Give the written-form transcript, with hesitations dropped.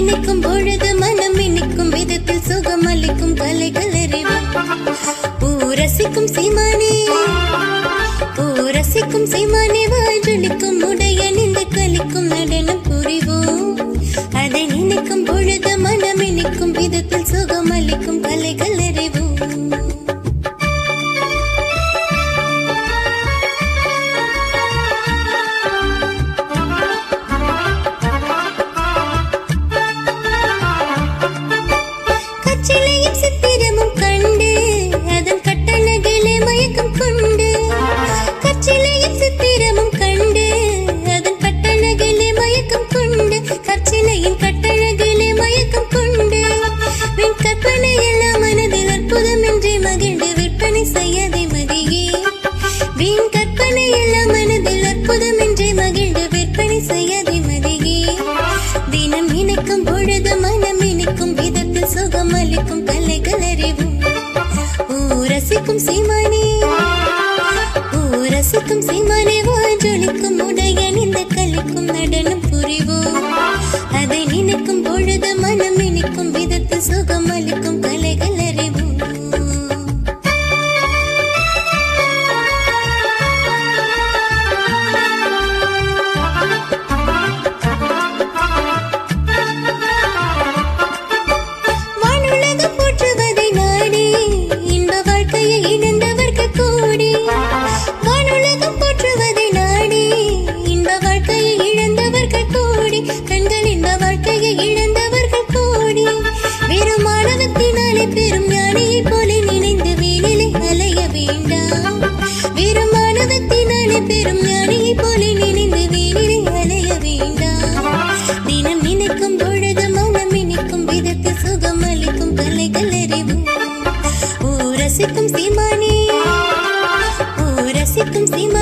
நினைக்கும் பொழுது மனம் இனிக்கும் விதத்தில் சுகமளிக்கும் கலைகள் அறிவு. ரசிக்கும் சீமானே, ரசிக்கும் சீமானே, வாஜொலிக்கும் உடைய நின்று கலிக்கும் நடனம் புரிவோம். அதை நினைக்கும் பொழுது மனம் இனிக்கும் விதத்தில் சுகமளிக்கும் கலைகள் அறிவோம். கச்சிலையும் சித்திரமும் கண்டு அதன் கட்டழகிலே மயக்கம் கொண்டு, கச்சிலையும் சித்திரமும் கண்டு அதன் கட்டழகிலே மயக்கம் கொண்டு, கச்சிலையின் கட்டழகிலே மயக்கம் கொண்டு, வெண் கற்பனை எல்லாம் மனதில் அற்புதம் என்றே மகிழ்ந்து விற்பனை செய்யாதே மதியே. வீண் கற்பனை எல்லாம் மனதில் அற்புதம் என்றே மகிழ்ந்து விற்பனை செய்யாதே மதியே. தினம் இணைக்கும் பொழுது மனம் இனிக்கும் விதத்தில் சுகமளிக்கும் கலைகள் அறிவும். ரசிக்கும் சீமானே, ரசிக்கும் சீமானே, வாஜொலிக்கும் உடைய நின்ற கலிக்கும் நடனம் புரிவோம். அதை நினைக்கும் பொழுது மனம் இனிக்கும் விதத்தில் சுகமளிக்கும் கலைகள் அறிவும். வானுலகம் போற்றுவதை நாடி இன்ப வாழ்க்கையை இழந்தவர்கள் கூடி, வானுலகம் போற்றுவதை நாடி இன்ப வாழ்க்கையை இழந்தவர்கள் கூடி, கண்கள் இன்ப வாழ்க்கையை இழந்தவர்கள் கூடி, வெறும் மாணவத்தினாலே பெரும் ஞானியை போல நினைந்து வீணிலே அலைய வேண்டாம். வெறும் மாணவத்தினாலே பெரும் ஞானியை போல நினைந்து வீணிலே அலைய வேண்டாம். தினம் நினைக்கும் பொழுது மனம் இனிக்கும் விதத்தில் சுகமளிக்கும் கலைகள் அறிவும். ரசிக்கும் சீமானே, ரசிக்கும் சீமானே,